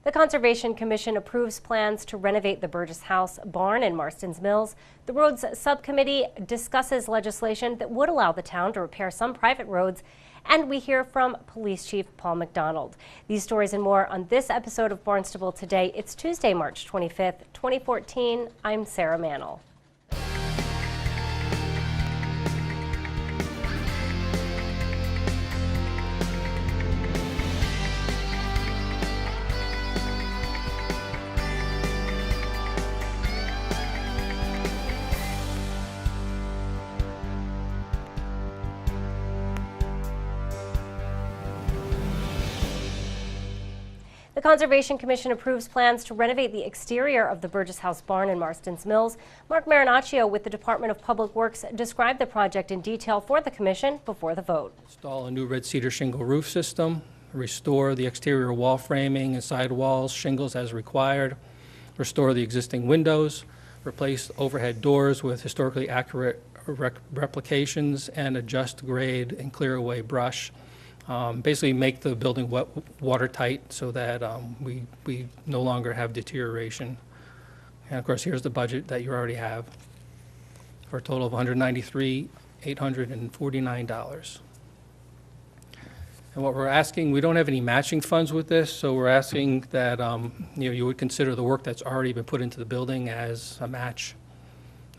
The Conservation Commission approves plans to renovate the Burgess House barn in Marston's Mills. The Roads Subcommittee discusses legislation that would allow the town to repair some private roads. And we hear from Police Chief Paul McDonald. These stories and more on this episode of Barnstable Today. It's Tuesday, March 25th, 2014. I'm Sarah Mannel. The Conservation Commission approves plans to renovate the exterior of the Burgess House barn in Marston's Mills. Mark Marinaccio with the Department of Public Works described the project in detail for the Commission before the vote. Install a new red cedar shingle roof system, restore the exterior wall framing and side walls, shingles as required, restore the existing windows, replace overhead doors with historically accurate replications, and adjust grade and clear away brush. Basically make the building watertight so that we no longer have deterioration. And of course, here's the budget that you already have for a total of $193,849. And what we're asking, we don't have any matching funds with this, so we're asking that you would consider the work that's already been put into the building as a match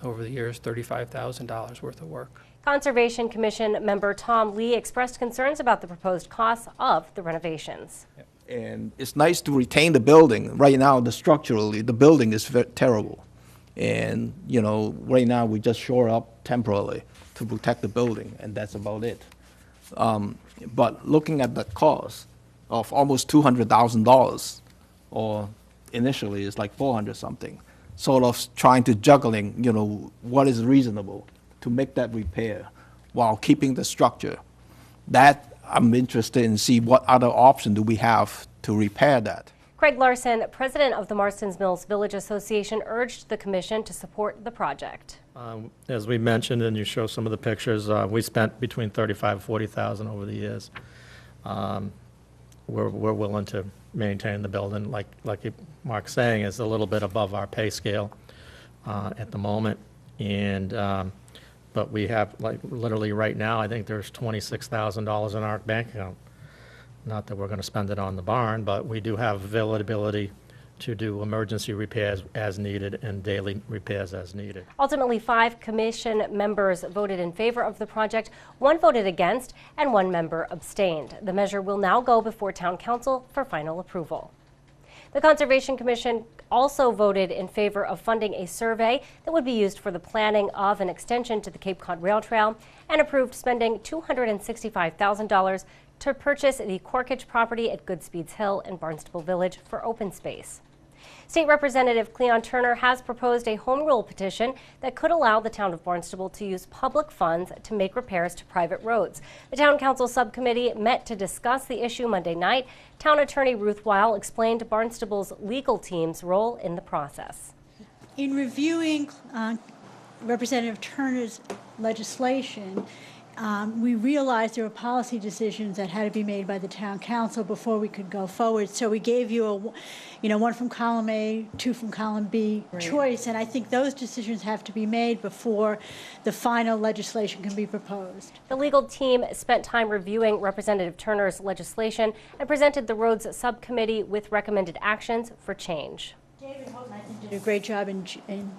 over the years, $35,000 worth of work. Conservation Commission member Tom Lee expressed concerns about the proposed costs of the renovations. And it's nice to retain the building. Right now, structurally, the building is terrible. And, you know, right now we just shore up temporarily to protect the building, and that's about it. But looking at the cost of almost $200,000, or initially it's like 400 something, sort of trying to juggling, you know, what is reasonable to make that repair while keeping the structure. That I'm interested in see what other option do we have to repair that. Craig Larson, president of the Marston's Mills Village Association, urged the commission to support the project. As we mentioned, and you show some of the pictures, we spent between $35,000 and $40,000 over the years. We're willing to maintain the building. Like Mark's saying, it's a little bit above our pay scale at the moment. And but we have, like, literally right now, I think there's $26,000 in our bank account. Not that we're going to spend it on the barn, but we do have availability to do emergency repairs as needed and daily repairs as needed. Ultimately, 5 commission members voted in favor of the project, 1 voted against, and 1 member abstained. The measure will now go before Town Council for final approval. The Conservation Commission also voted in favor of funding a survey that would be used for the planning of an extension to the Cape Cod Rail Trail and approved spending $265,000 to purchase the Corkage property at Goodspeeds Hill in Barnstable Village for open space. State Representative Cleon Turner has proposed a home rule petition that could allow the town of Barnstable to use public funds to make repairs to private roads. The Town Council subcommittee met to discuss the issue Monday night. Town Attorney Ruth Weil explained Barnstable's legal team's role in the process. In reviewing Representative Turner's legislation, we realized there were policy decisions that had to be made by the Town Council before we could go forward. So we gave you one from column A, 2 from column B choice, and I think those decisions have to be made before the final legislation can be proposed. The legal team spent time reviewing Representative Turner's legislation and presented the Roads Subcommittee with recommended actions for change. David Houghton, I think, did a great job in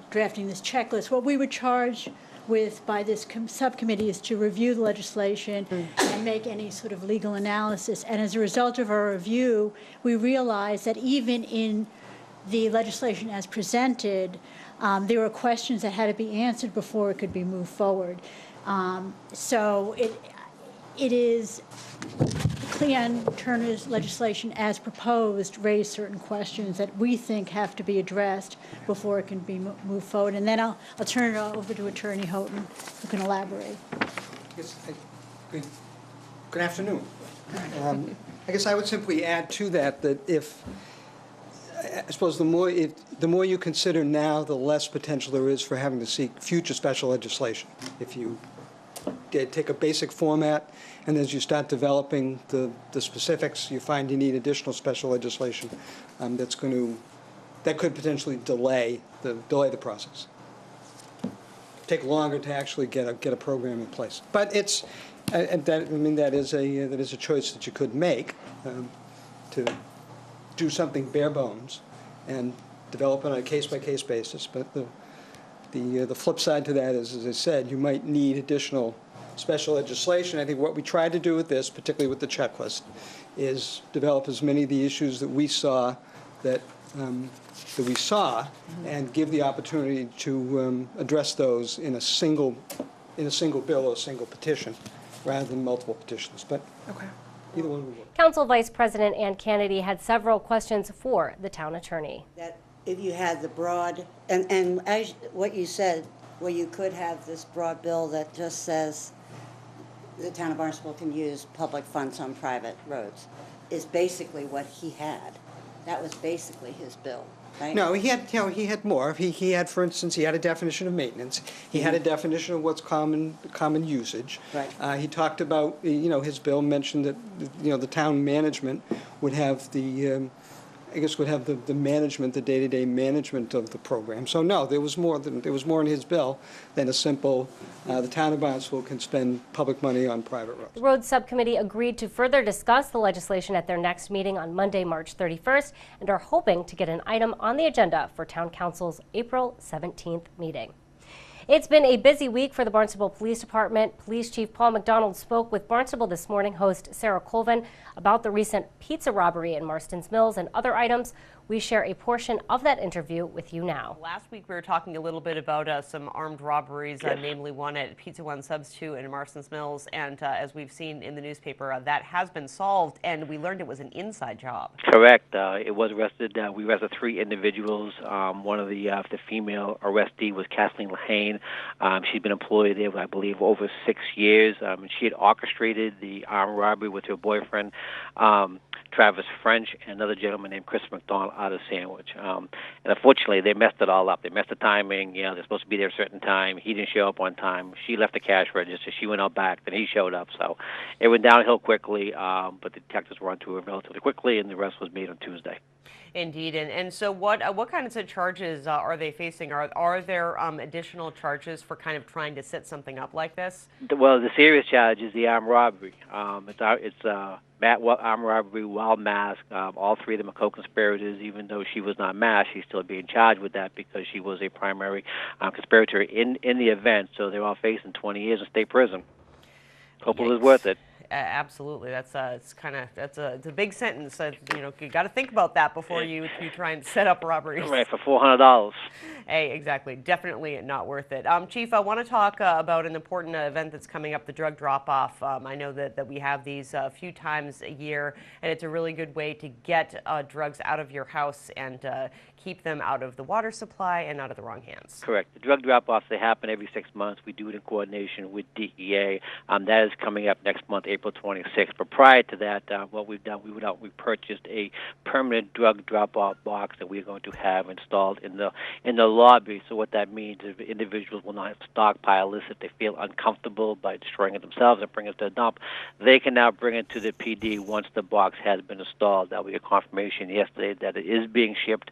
drafting this checklist. What we were charged with by this subcommittee is to review the legislation and make any sort of legal analysis. And as a result of our review, we realized that even in the legislation as presented, there were questions that had to be answered before it could be moved forward. So it is Cleon Turner's legislation as proposed raised certain questions that we think have to be addressed before it can be moved forward. And then I'll turn it over to Attorney Houghton, who can elaborate. Yes, good afternoon. I guess I would simply add to that if I suppose the more you consider now, the less potential there is for having to seek future special legislation. If you take a basic format, and as you start developing the specifics, you find you need additional special legislation that could potentially delay the process. Take longer to actually get a program in place. But it's that is a choice that you could make, to do something bare bones and develop it on a case-by-case basis. But the flip side to that is, as I said, you might need additional special legislation. I think what we tried to do with this, particularly with the checklist, is develop as many of the issues that we saw and give the opportunity to address those in a single bill or a single petition, rather than multiple petitions. But either one would work. Council Vice President Ann Kennedy had several questions for the town attorney. That if you had the broad, and as what you said, where you could have this broad bill that just says the town of Barnstable can use public funds on private roads, is basically what he had. That was basically his bill, right? No, he had more. He had, for instance, he had a definition of maintenance. He had a definition of what's common usage. Right. He talked about, his bill mentioned that, the town management would have the management, the day-to-day management of the program. So no, there was more in his bill than a simple, the town of Barnstable can spend public money on private roads. The Roads Subcommittee agreed to further discuss the legislation at their next meeting on Monday, March 31st, and are hoping to get an item on the agenda for Town Council's April 17th meeting. It's been a busy week for the Barnstable Police Department. Police Chief Paul McDonald spoke with Barnstable This Morning host Sarah Colvin about the recent pizza robbery in Marston's Mills and other items. We share a portion of that interview with you now. Last week we were talking a little bit about some armed robberies, Yes. namely one at Pizza One Subs 2 in Marston's Mills, and as we've seen in the newspaper, that has been solved, and we learned it was an inside job. Correct. It was arrested. We arrested 3 individuals. One of the female arrestee was Kathleen Lahane. She'd been employed there, I believe, over 6 years. She had orchestrated the armed robbery with her boyfriend, Travis French, and another gentleman named Chris McDonald out of Sandwich. And unfortunately, they messed it all up. They messed the timing. They're supposed to be there at a certain time. He didn't show up on time. She left the cash register. She went out back. Then he showed up. So it went downhill quickly, but the detectives were onto it relatively quickly, and the arrest was made on Tuesday. Indeed, and so what kinds of charges are they facing? Are there additional charges for kind of trying to set something up like this? Well, the serious charge is the armed robbery. It's armed robbery while masked. All 3 of them are co-conspirators. Even though she was not masked, she's still being charged with that because she was a primary conspirator in the event. So they're all facing 20 years in state prison. Hopefully it's worth it. Absolutely, that's a big sentence. You got to think about that before you try and set up robberies. Right, for $400. Hey, exactly, definitely not worth it. Chief, I want to talk about an important event that's coming up, the drug drop-off. I know that we have these a few times a year, and it's a really good way to get drugs out of your house and keep them out of the water supply and out of the wrong hands. Correct. The drug drop-offs, they happen every 6 months. We do it in coordination with DEA. That is coming up next month, April 26th. But prior to that, what we've done, we purchased a permanent drug drop-off box that we're going to have installed in the lobby. So what that means is individuals will not have to stockpile this if they feel uncomfortable by destroying it themselves and bring it to the dump. They can now bring it to the PD once the box has been installed. That will be a confirmation yesterday that it is being shipped.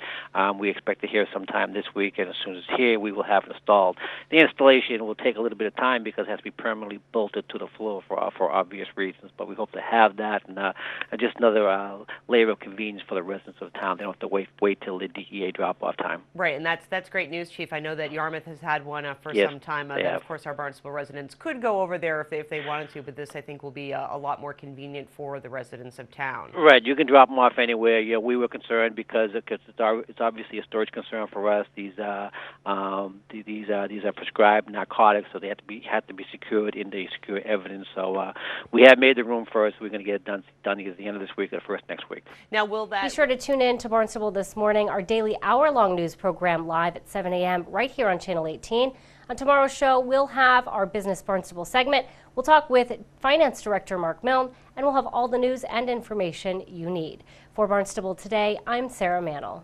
We expect to hear sometime this week, and as soon as it's here, we will have it installed. The installation will take a little bit of time because it has to be permanently bolted to the floor for obvious reasons, but we hope to have that, and just another layer of convenience for the residents of town. They don't have to wait till the DEA drop-off time. Right, and that's great news, Chief. I know that Yarmouth has had one for Yes, some time. they That, have. of course, our Barnstable residents could go over there if they wanted to, but this, I think, will be a lot more convenient for the residents of town. Right, you can drop them off anywhere. Yeah, we were concerned because it's obviously a storage concern for us. These are prescribed narcotics, so they have to be secured in the secure evidence. So we have made the room for us. We're going to get it done at the end of this week or first next week. Now, will that Be sure to tune in to Barnstable This Morning, our daily hour-long news program live at 7 a.m. right here on Channel 18. On tomorrow's show, we'll have our Business Barnstable segment. We'll talk with Finance Director Mark Milne, and we'll have all the news and information you need. For Barnstable Today, I'm Sarah Mannel.